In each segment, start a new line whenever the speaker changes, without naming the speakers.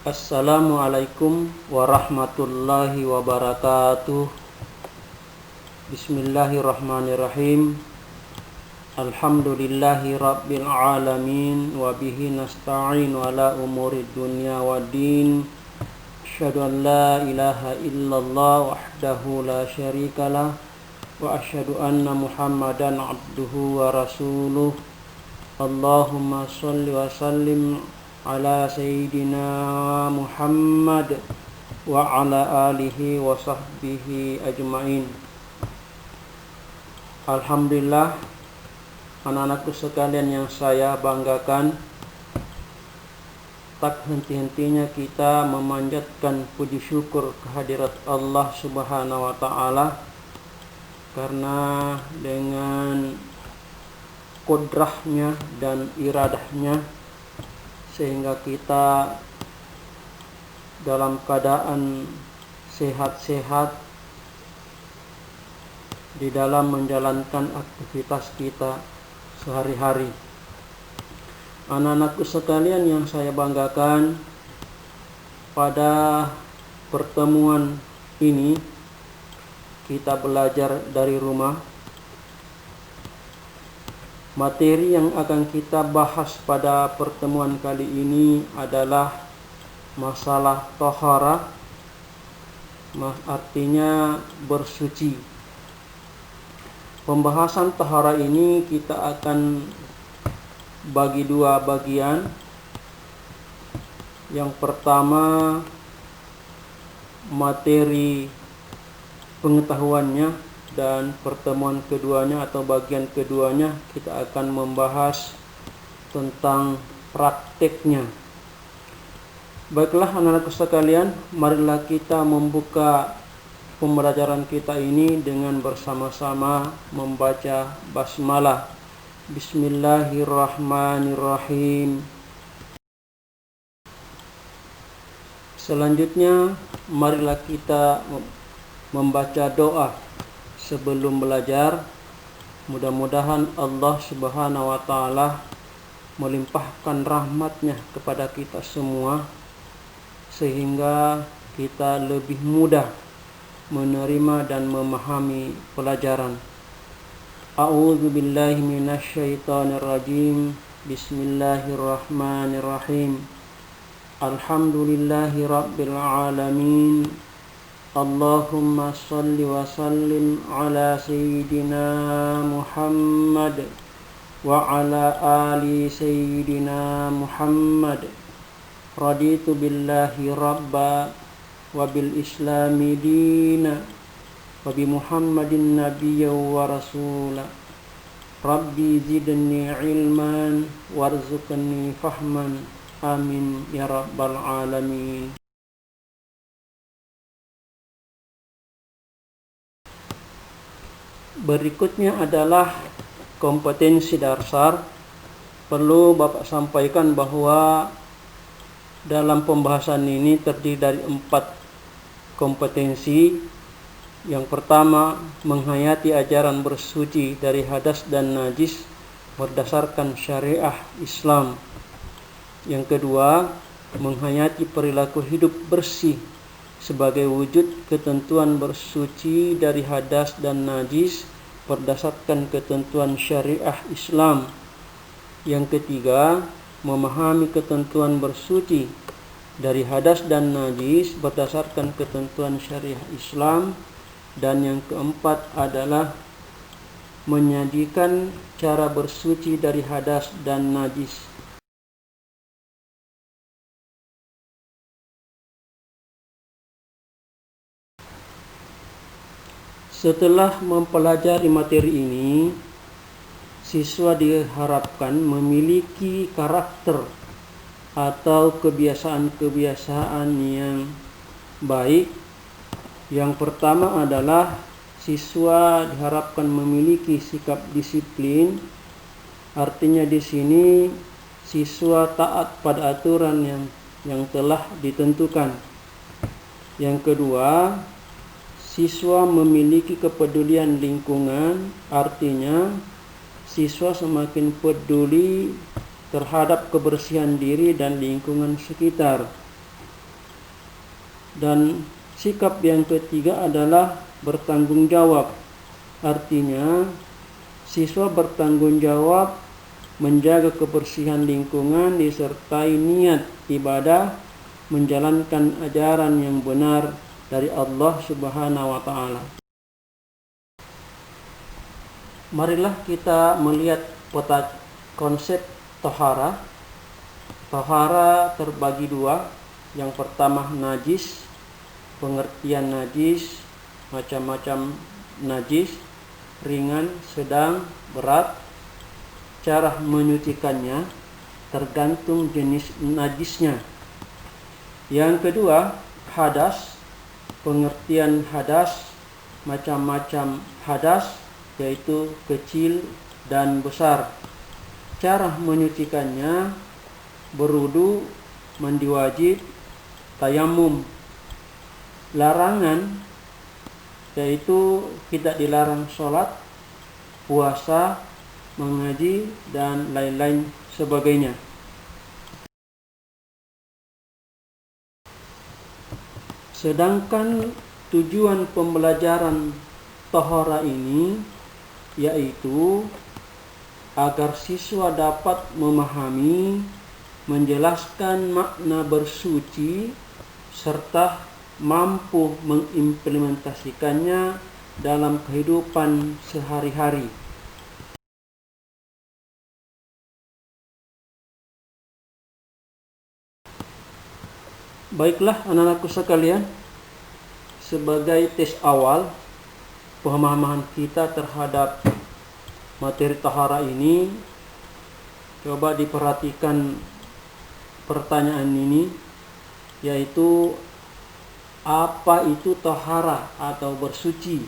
Assalamualaikum warahmatullahi wabarakatuh. Bismillahirrahmanirrahim. Alhamdulillahi rabbil alamin. Wa bihi nasta'in ala umuri dunya waddin. Asyhadu an la ilaha illallah wahdahu la syarikalah. Wa asyhadu anna muhammadan abduhu wa rasuluh. Allahumma sholli wa sallim ala sayyidina Muhammad wa ala alihi wa sahbihi ajmain. Alhamdulillah, anak-anakku sekalian yang saya banggakan, tak henti-hentinya kita memanjatkan puji syukur kehadirat Allah Subhanahu wa taala, karena dengan kudrahnya dan iradahnya sehingga kita dalam keadaan sehat-sehat di dalam menjalankan aktivitas kita sehari-hari. Anak-anakku sekalian yang saya banggakan, pada pertemuan ini kita belajar dari rumah. Materi yang akan kita bahas pada pertemuan kali ini adalah masalah tohara, artinya bersuci. Pembahasan tohara ini kita akan bagi dua bagian. Yang pertama, materi pengetahuannya, dan pertemuan keduanya atau bagian keduanya kita akan membahas tentang prakteknya. Baiklah anak-anakku sekalian, marilah kita membuka pembelajaran kita ini dengan bersama-sama membaca basmalah. Bismillahirrahmanirrahim. Selanjutnya marilah kita membaca doa sebelum belajar. Mudah-mudahan Allah Subhanahu wa taala melimpahkan rahmatnya kepada kita semua, sehingga kita lebih mudah menerima dan memahami pelajaran. A'udzu billahi minasyaitonir rajim. Bismillahirrahmanirrahim. Alhamdulillahi rabbil alamin. Allahumma sholli wa sallim ala sayyidina Muhammad wa ala ali sayyidina Muhammad. Raditu billahi rabba wa bil islami dina wa bi Muhammadin nabiyya wa rasula. Rabbi zidni ilman warzuqni fahman. Amin ya rabbal alamin. Berikutnya adalah kompetensi dasar. Perlu Bapak sampaikan bahwa dalam pembahasan ini terdiri dari 4 kompetensi. Yang pertama, menghayati ajaran bersuci dari hadas dan najis berdasarkan syariah Islam. Yang kedua, menghayati perilaku hidup bersih sebagai wujud ketentuan bersuci dari hadas dan najis berdasarkan ketentuan syariah Islam. Yang ketiga, memahami ketentuan bersuci dari hadas dan najis berdasarkan ketentuan syariah Islam. Dan yang keempat adalah menyajikan cara bersuci dari hadas dan najis. Setelah mempelajari materi ini, siswa diharapkan memiliki karakter atau kebiasaan-kebiasaan yang baik. Yang pertama adalah siswa diharapkan memiliki sikap disiplin. Artinya di sini siswa taat pada aturan yang telah ditentukan. Yang kedua, siswa memiliki kepedulian lingkungan, artinya siswa semakin peduli terhadap kebersihan diri dan lingkungan sekitar. Dan sikap yang ketiga adalah bertanggung jawab. Artinya, siswa bertanggung jawab menjaga kebersihan lingkungan disertai niat ibadah menjalankan ajaran yang benar dari Allah Subhanahu wa taala. Marilah kita melihat konsep tahara. Tahara terbagi dua. Yang pertama najis, pengertian najis, macam-macam najis, ringan, sedang, berat. Cara menyucikannya tergantung jenis najisnya. Yang kedua, hadas. Pengertian hadas, macam-macam hadas, yaitu kecil dan besar. Cara menyucikannya berwudu, mandi wajib, tayamum. Larangan yaitu tidak dilarang sholat, puasa, mengaji, dan lain-lain sebagainya. Sedangkan tujuan pembelajaran tahara ini yaitu agar siswa dapat memahami, menjelaskan makna bersuci, serta mampu mengimplementasikannya dalam kehidupan sehari-hari. Baiklah anak-anakku sekalian, sebagai tes awal pemahaman kita terhadap materi tahara ini, coba diperhatikan pertanyaan ini, yaitu apa itu tahara atau bersuci?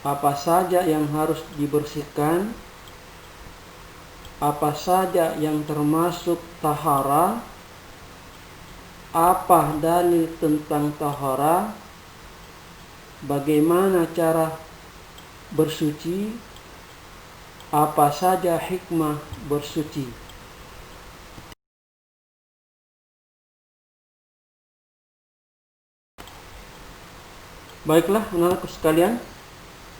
Apa saja yang harus dibersihkan? Apa saja yang termasuk tahara? Apa dalil tentang tahara? Bagaimana cara bersuci? Apa saja hikmah bersuci? Baiklah anak-anakku sekalian,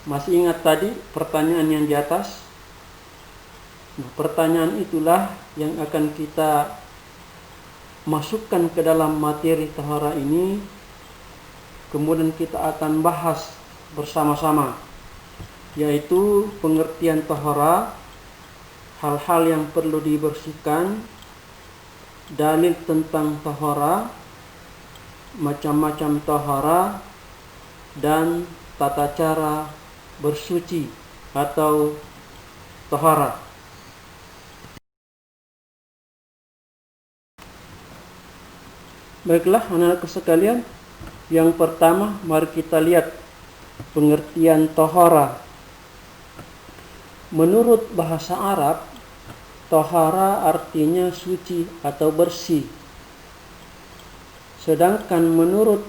masih ingat tadi pertanyaan yang di atas? Nah, pertanyaan itulah yang akan kita masukkan ke dalam materi tahara ini, kemudian kita akan bahas bersama-sama, yaitu pengertian tahara, hal-hal yang perlu dibersihkan, dalil tentang tahara, macam-macam tahara, dan tata cara bersuci atau tahara. Baiklah anak-anakku sekalian, yang pertama mari kita lihat pengertian tahara. Menurut bahasa Arab, tahara artinya suci atau bersih. Sedangkan menurut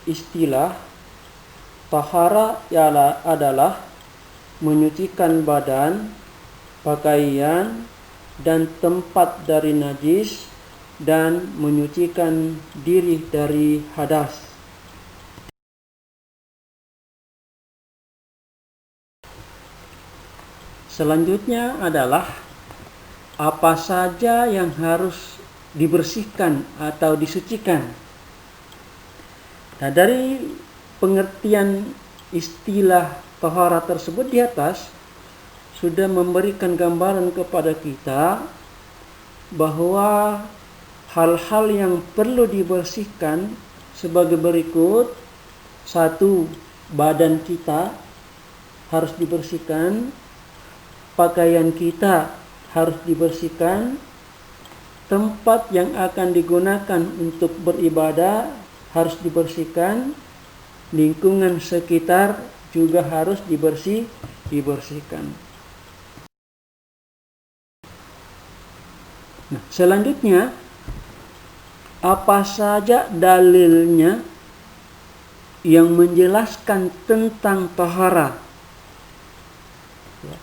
istilah, tahara adalah menyucikan badan, pakaian, dan tempat dari najis, dan menyucikan diri dari hadas. Selanjutnya adalah apa saja yang harus dibersihkan atau disucikan. Nah, dari pengertian istilah tahara tersebut di atas sudah memberikan gambaran kepada kita bahwa hal-hal yang perlu dibersihkan sebagai berikut. 1. Badan kita harus dibersihkan, pakaian kita harus dibersihkan, tempat yang akan digunakan untuk beribadah harus dibersihkan, lingkungan sekitar juga harus dibersihkan. Nah, selanjutnya, apa saja dalilnya yang menjelaskan tentang tahara,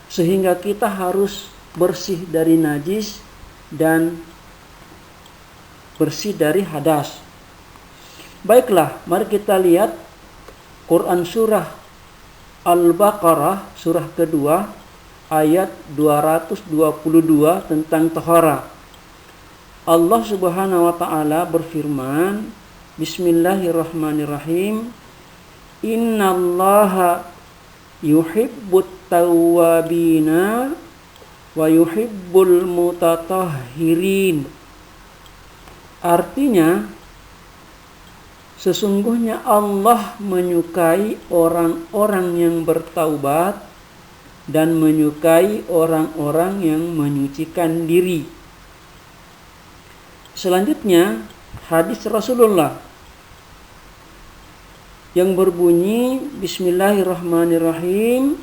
sehingga kita harus bersih dari najis dan bersih dari hadas. Baiklah, mari kita lihat Quran surah Al-Baqarah, surah kedua, ayat 222 tentang taharah. Allah Subhanahu wa taala berfirman, Bismillahirrahmanirrahim. Innallaha yuhibbut tawwabina wa yuhibbul mutatahhirin. Artinya, sesungguhnya Allah menyukai orang-orang yang bertaubat dan menyukai orang-orang yang menyucikan diri. Selanjutnya, hadis Rasulullah yang berbunyi Bismillahirrahmanirrahim.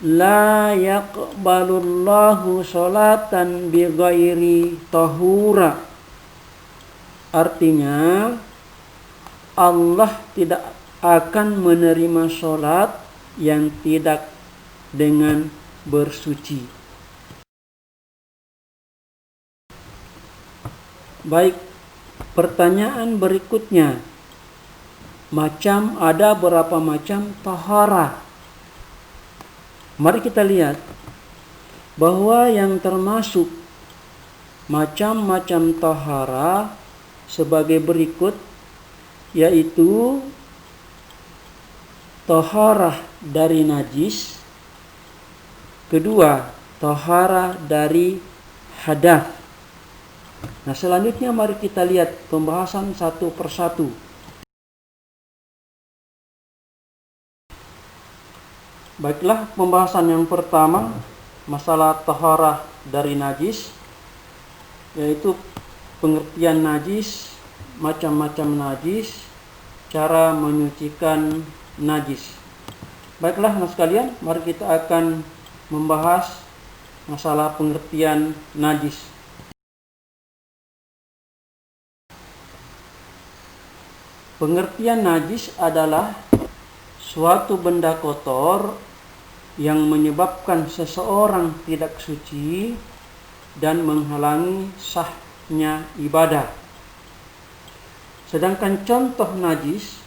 La yaqbalullahu sholatan bighairi tahura. Artinya, Allah tidak akan menerima sholat yang tidak dengan bersuci. Baik, pertanyaan berikutnya. Ada berapa macam taharah? Mari kita lihat bahwa yang termasuk macam-macam taharah sebagai berikut, yaitu taharah dari najis, kedua taharah dari hadath. Nah, selanjutnya mari kita lihat pembahasan satu persatu. Baiklah, pembahasan yang pertama masalah taharah dari najis, yaitu pengertian najis, macam-macam najis, cara menyucikan najis. Baiklah, anak sekalian, mari kita akan membahas masalah pengertian najis. Pengertian najis adalah suatu benda kotor yang menyebabkan seseorang tidak suci dan menghalangi sahnya ibadah. Sedangkan contoh najis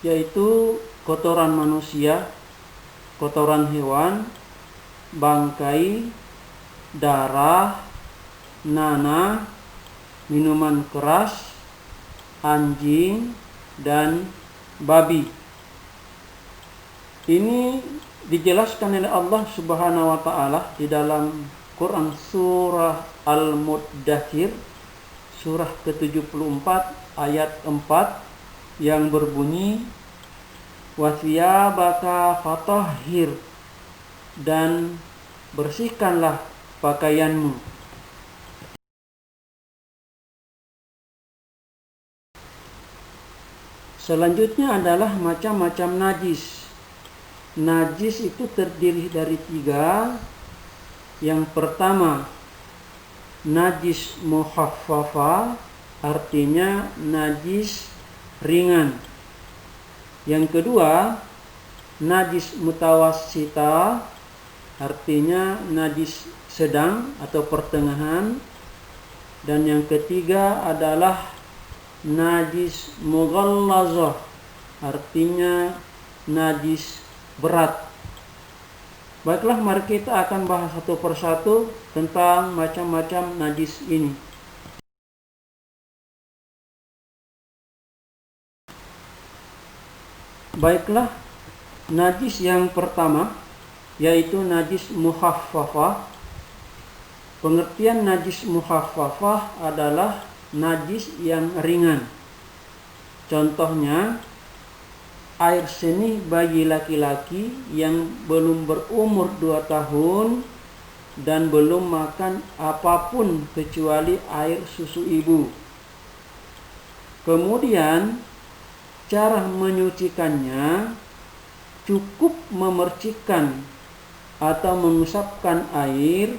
yaitu kotoran manusia, kotoran hewan, bangkai, darah, nanah, minuman keras, anjing, dan babi. Ini dijelaskan oleh Allah Subhanahu wa taala di dalam Quran surah Al-Muddathir, surah ke-74 ayat 4 yang berbunyi wathiyabaka fatahhir, dan bersihkanlah pakaianmu. Selanjutnya adalah macam-macam najis. Najis itu terdiri dari 3. Yang pertama, najis mukhaffafa, artinya najis ringan. Yang kedua, najis mutawassita, artinya najis sedang atau pertengahan. Dan yang ketiga adalah najis mughallazah, artinya najis berat. Baiklah, mari kita akan bahas satu persatu tentang macam-macam najis ini. Baiklah, najis yang pertama yaitu najis mukhaffafah. Pengertian najis mukhaffafah adalah najis yang ringan. Contohnya, air seni bagi laki-laki yang belum berumur 2 tahun dan belum makan apapun kecuali air susu ibu. Kemudian, cara menyucikannya cukup memercikkan atau mengusapkan air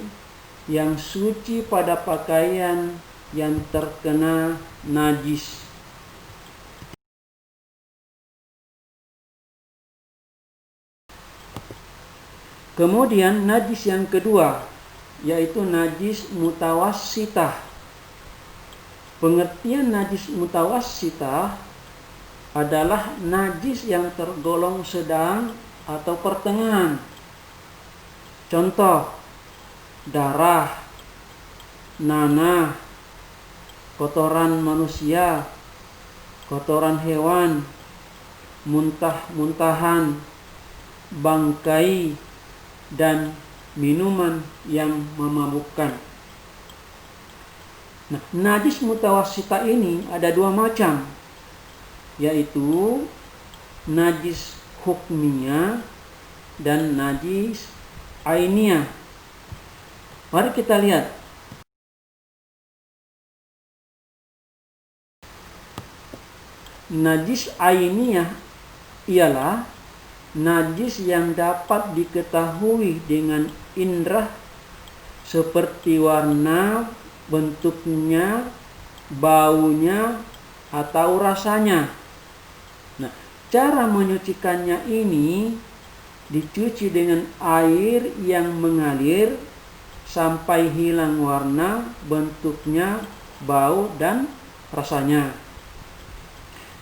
yang suci pada pakaian yang terkena najis. Kemudian najis yang kedua yaitu najis mutawassitah. Pengertian najis mutawassitah adalah najis yang tergolong sedang atau pertengahan. Contoh, darah, nanah, kotoran manusia, kotoran hewan, muntah-muntahan, bangkai, dan minuman yang memabukkan. Nah, najis mutawassitah ini ada dua macam, yaitu najis hukmiyah dan najis ainiyah. Mari kita lihat. Najis ainiyah ialah najis yang dapat diketahui dengan indera seperti warna, bentuknya, baunya, atau rasanya. Nah, cara menyucikannya ini dicuci dengan air yang mengalir sampai hilang warna, bentuknya, bau, dan rasanya.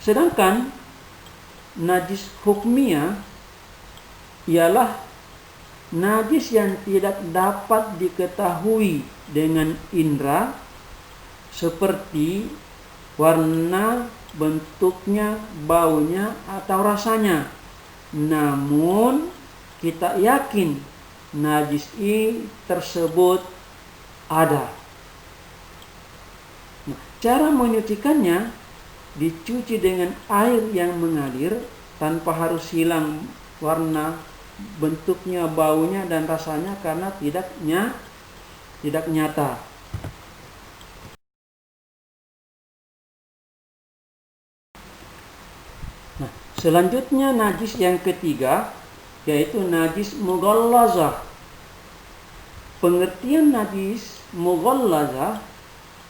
Sedangkan najis hukmiyah ialah najis yang tidak dapat diketahui dengan indera seperti warna, bentuknya, baunya, atau rasanya. Namun kita yakin najis tersebut ada. Nah, cara menyucikannya dicuci dengan air yang mengalir tanpa harus hilang warna, bentuknya, baunya, dan rasanya karena tidak nyata. Nah, selanjutnya najis yang ketiga yaitu najis mughallazah. Pengertian najis mughallazah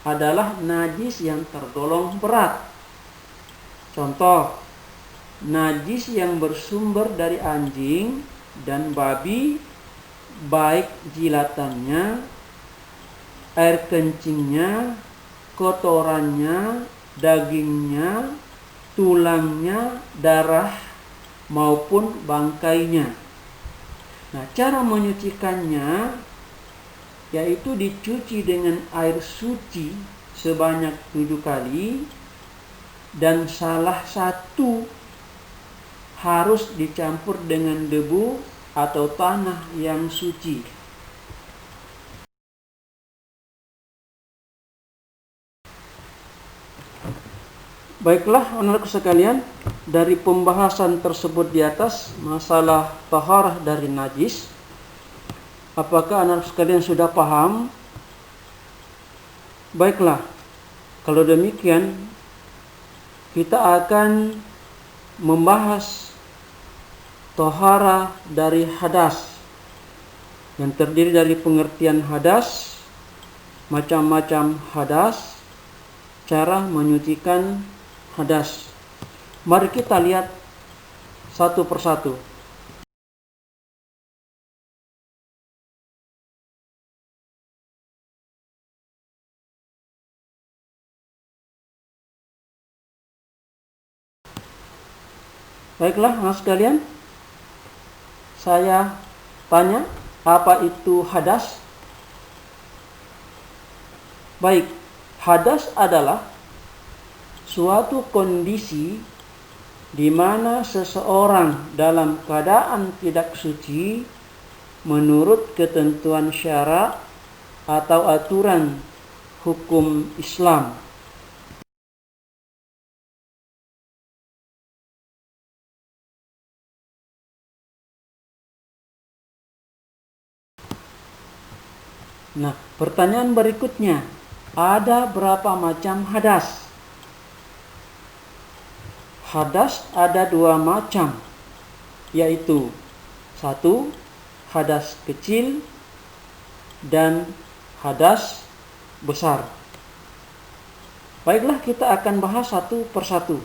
adalah najis yang tergolong berat. Contoh, najis yang bersumber dari anjing dan babi, baik jilatannya, air kencingnya, kotorannya, dagingnya, tulangnya, darah, maupun bangkainya. Nah, cara menyucikannya yaitu dicuci dengan air suci sebanyak 7 kali, dan salah satu harus dicampur dengan debu atau tanah yang suci. Baiklah, anak-anakku sekalian, dari pembahasan tersebut di atas masalah taharah dari najis, apakah anak sekalian sudah paham? Baiklah, kalau demikian kita akan membahas taharah dari hadas, yang terdiri dari pengertian hadas, macam-macam hadas, cara menyucikan hadas. Mari kita lihat satu persatu. Baiklah, anak sekalian, saya tanya, apa itu hadas? Baik, hadas adalah suatu kondisi di mana seseorang dalam keadaan tidak suci menurut ketentuan syara atau aturan hukum Islam. Nah, pertanyaan berikutnya, ada berapa macam hadas? Hadas ada 2 macam, yaitu 1. Hadas kecil dan hadas besar. Baiklah, kita akan bahas satu persatu.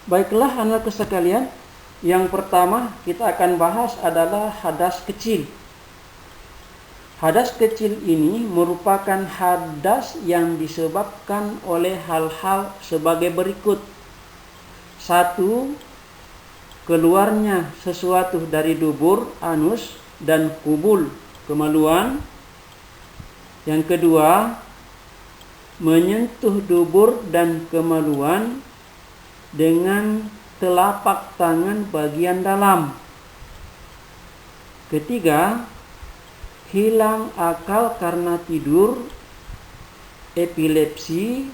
Baiklah anak sekalian, yang pertama kita akan bahas adalah hadas kecil. Hadas kecil ini merupakan hadas yang disebabkan oleh hal-hal sebagai berikut. 1. Keluarnya sesuatu dari dubur, anus, dan kubul, kemaluan. Yang kedua, menyentuh dubur dan kemaluan dengan telapak tangan bagian dalam. Ketiga, hilang akal karena tidur, epilepsi,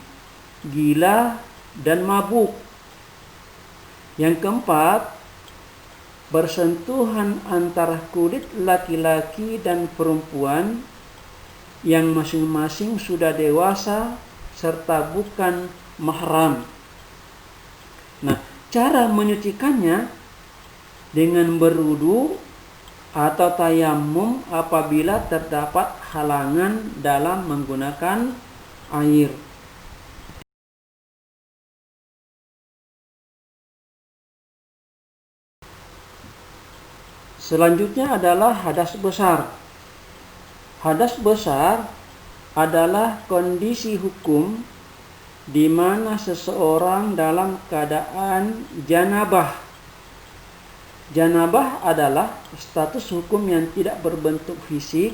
gila, dan mabuk. Yang keempat, bersentuhan antara kulit laki-laki dan perempuan yang masing-masing sudah dewasa serta bukan mahram. Nah, cara menyucikannya dengan berwudu atau tayamum apabila terdapat halangan dalam menggunakan air. Selanjutnya adalah hadas besar. Hadas besar adalah kondisi hukum di mana seseorang dalam keadaan janabah. Janabah adalah status hukum yang tidak berbentuk fisik,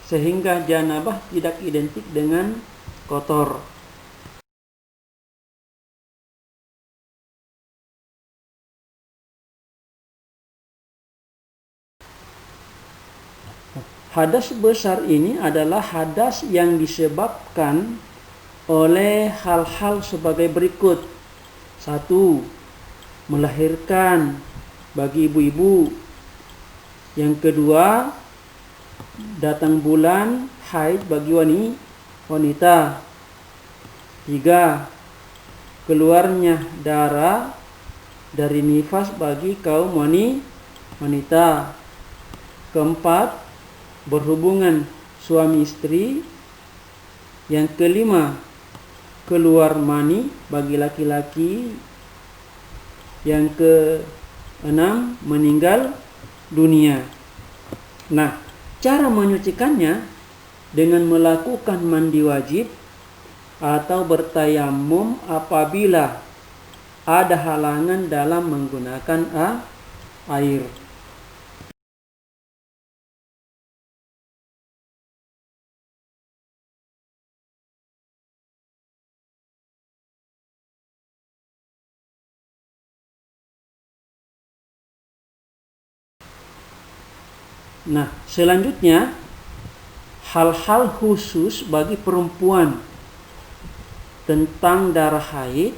sehingga janabah tidak identik dengan kotor. Hadas besar ini adalah hadas yang disebabkan oleh hal-hal sebagai berikut. 1. Melahirkan bagi ibu-ibu. Yang kedua, datang bulan haid bagi wanita. 3. Keluarnya darah dari nifas bagi kaum wanita. Keempat, berhubungan suami istri. Yang kelima, keluar mani bagi laki-laki. Yang keenam, meninggal dunia. Nah, cara menyucikannya dengan melakukan mandi wajib atau bertayamum apabila ada halangan dalam menggunakan air. Nah, selanjutnya hal-hal khusus bagi perempuan tentang darah haid,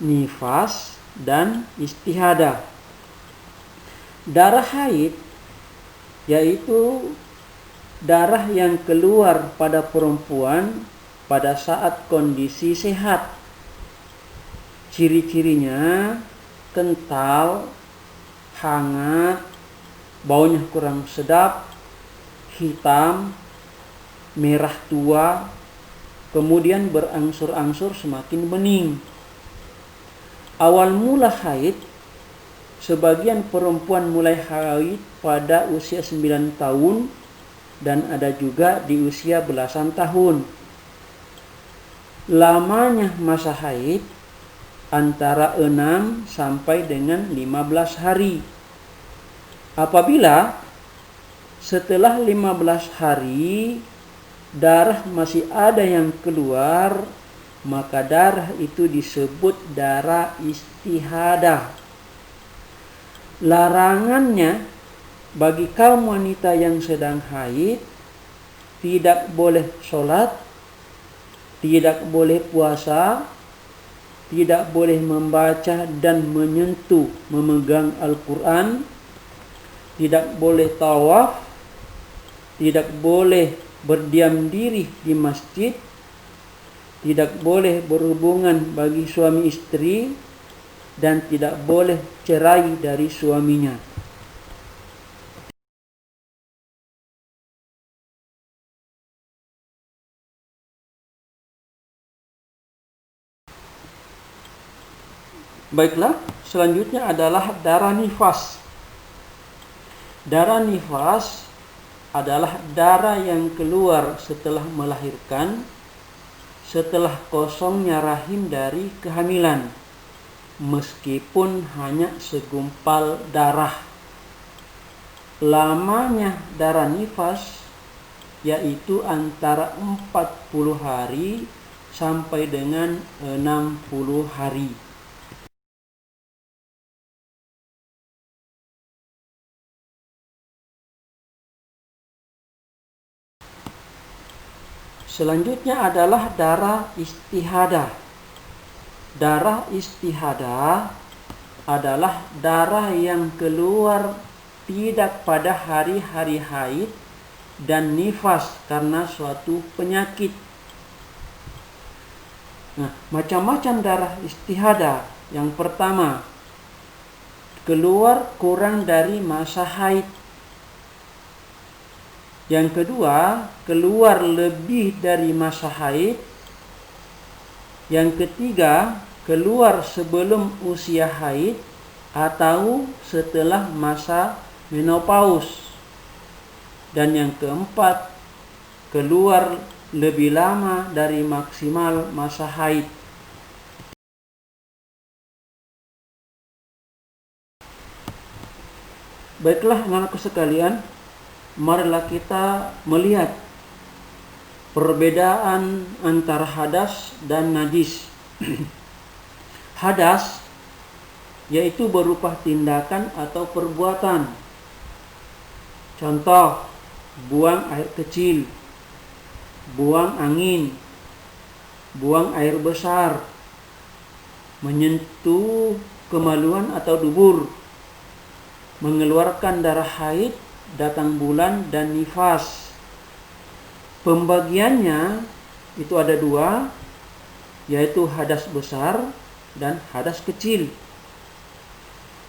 nifas, dan istihadah. Darah haid yaitu darah yang keluar pada perempuan pada saat kondisi sehat. Ciri-cirinya kental, hangat, baunya kurang sedap, hitam, merah tua, kemudian berangsur-angsur semakin bening. Awal mula haid, sebagian perempuan mulai haid pada usia 9 tahun dan ada juga di usia belasan tahun. Lamanya masa haid antara 6 sampai dengan 15 hari. Apabila setelah 15 hari darah masih ada yang keluar, maka darah itu disebut darah istihadah. Larangannya bagi kaum wanita yang sedang haid, tidak boleh sholat, tidak boleh puasa, tidak boleh membaca dan menyentuh, memegang Al-Quran, tidak boleh tawaf, tidak boleh berdiam diri di masjid, tidak boleh berhubungan bagi suami istri, dan tidak boleh cerai dari suaminya. Baiklah, selanjutnya adalah darah nifas. Darah nifas adalah darah yang keluar setelah melahirkan, setelah kosongnya rahim dari kehamilan, meskipun hanya segumpal darah. Lamanya darah nifas yaitu antara 40 hari sampai dengan 60 hari. Selanjutnya adalah darah istihadah. Darah istihadah adalah darah yang keluar tidak pada hari-hari haid dan nifas karena suatu penyakit. Nah, macam-macam darah istihadah. Yang pertama, keluar kurang dari masa haid. Yang kedua, keluar lebih dari masa haid. Yang ketiga, keluar sebelum usia haid atau setelah masa menopause. Dan yang keempat, keluar lebih lama dari maksimal masa haid. Baiklah anak-anakku sekalian, marilah kita melihat perbedaan antara hadas dan najis. Hadas yaitu berupa tindakan atau perbuatan. Contoh, buang air kecil, buang angin, buang air besar, menyentuh kemaluan atau dubur, mengeluarkan darah haid, datang bulan, dan nifas. Pembagiannya itu ada dua, yaitu hadas besar dan hadas kecil.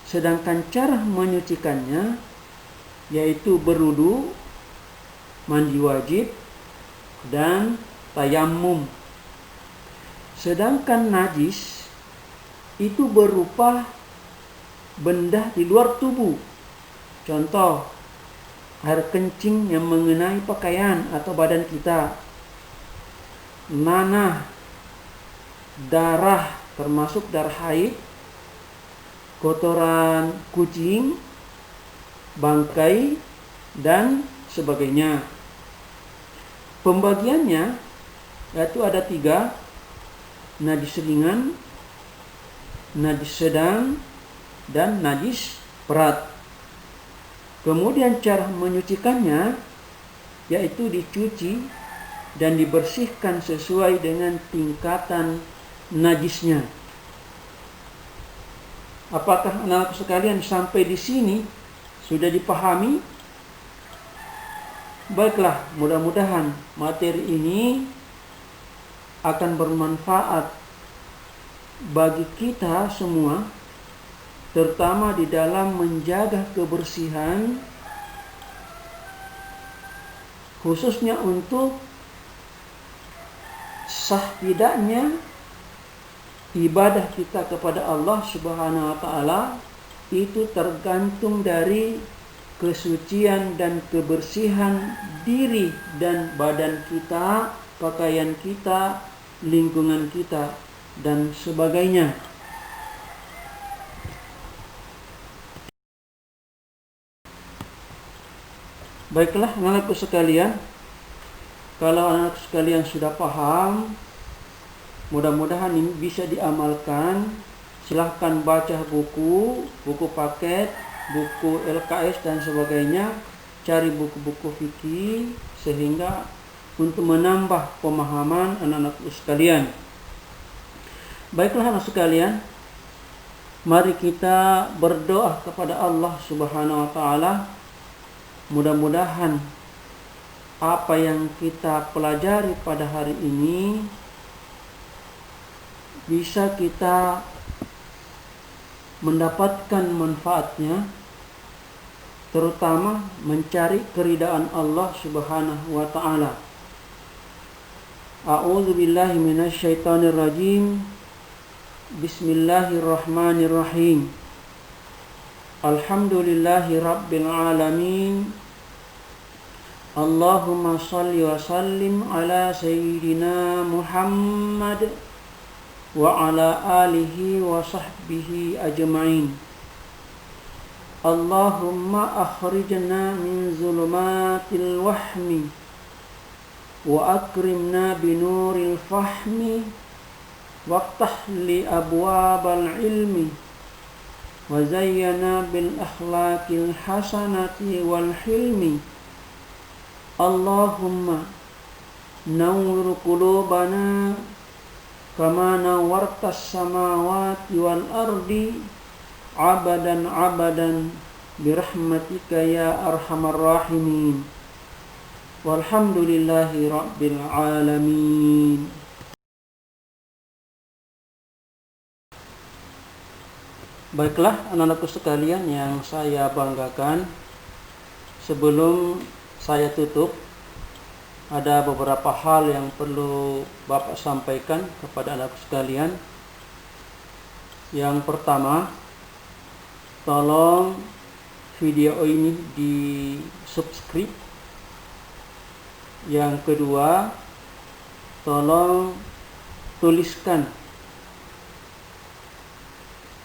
Sedangkan cara menyucikannya yaitu berwudu, mandi wajib, dan tayammum. Sedangkan najis itu berupa benda di luar tubuh. Contoh, air kencing yang mengenai pakaian atau badan kita, nanah, darah termasuk darah haid, kotoran kucing, bangkai, dan sebagainya. Pembagiannya yaitu ada 3, najis ringan, najis sedang, dan najis berat. Kemudian cara menyucikannya yaitu dicuci dan dibersihkan sesuai dengan tingkatan najisnya. Apakah anak sekalian sampai di sini sudah dipahami? Baiklah, mudah-mudahan materi ini akan bermanfaat bagi kita semua, terutama di dalam menjaga kebersihan, khususnya untuk sah tidaknya ibadah kita kepada Allah Subhanahu wa taala itu tergantung dari kesucian dan kebersihan diri dan badan kita, pakaian kita, lingkungan kita, dan sebagainya. Baiklah anak-anakku sekalian, kalau anak sekalian sudah paham, mudah-mudahan ini bisa diamalkan. Silahkan baca buku paket, buku LKS dan sebagainya. Cari buku-buku fikih sehingga untuk menambah pemahaman anak-anakku sekalian. Baiklah anak sekalian, mari kita berdoa kepada Allah Subhanahu wa taala. Mudah-mudahan apa yang kita pelajari pada hari ini bisa kita mendapatkan manfaatnya, terutama mencari keridaan Allah Subhanahu wa taala. A'udzu billahi minasyaitonir rajim. Bismillahirrahmanirrahim. Alhamdulillahi rabbil alamin. Allahumma salli wa sallim ala sayyidina Muhammad wa ala alihi wa sahbihi ajma'in. Allahumma akhrijna min zulumatil wahmi wa akrimna binuril fahmi waftah li abwabal ilmi wa zayyana bil akhlaqil hasanati wal hilmi. Allahumma nawwir qulubana kama nawwartas samawati wal ardi abadan birahmatika ya arhamar rahimin. Walhamdulillahi rabbil alamin. Baiklah anak-anakku sekalian yang saya banggakan, sebelum saya tutup, ada beberapa hal yang perlu Bapak sampaikan kepada anak sekalian. Yang pertama, tolong video ini di subscribe. Yang kedua, tolong tuliskan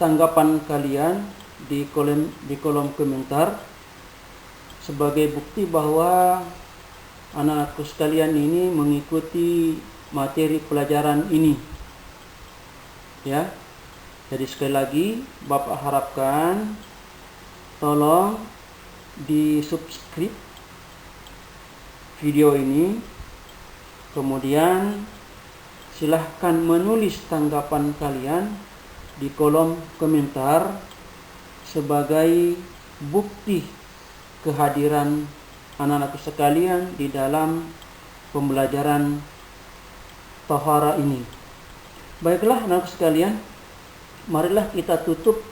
tanggapan kalian di kolom komentar, sebagai bukti bahwa anak-anakku sekalian ini mengikuti materi pelajaran ini. Ya. Jadi sekali lagi Bapak harapkan tolong di subscribe video ini. Kemudian silahkan menulis tanggapan kalian di kolom komentar sebagai bukti kehadiran anak-anakku sekalian di dalam pembelajaran tahara ini. Baiklah anak-anakku sekalian, marilah kita tutup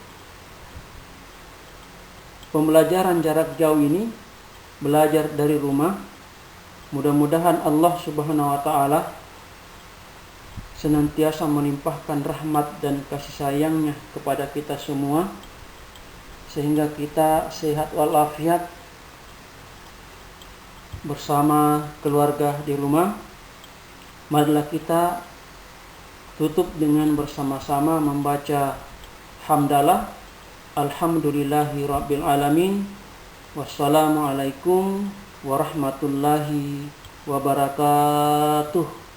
pembelajaran jarak jauh ini, belajar dari rumah. Mudah-mudahan Allah Subhanahu wa taala senantiasa melimpahkan rahmat dan kasih sayangnya kepada kita semua, sehingga kita sehat walafiat bersama keluarga di rumah. Marilah kita tutup dengan bersama-sama membaca hamdalah. Alhamdulillahi rabbil alamin. Wassalamualaikum warahmatullahi wabarakatuh.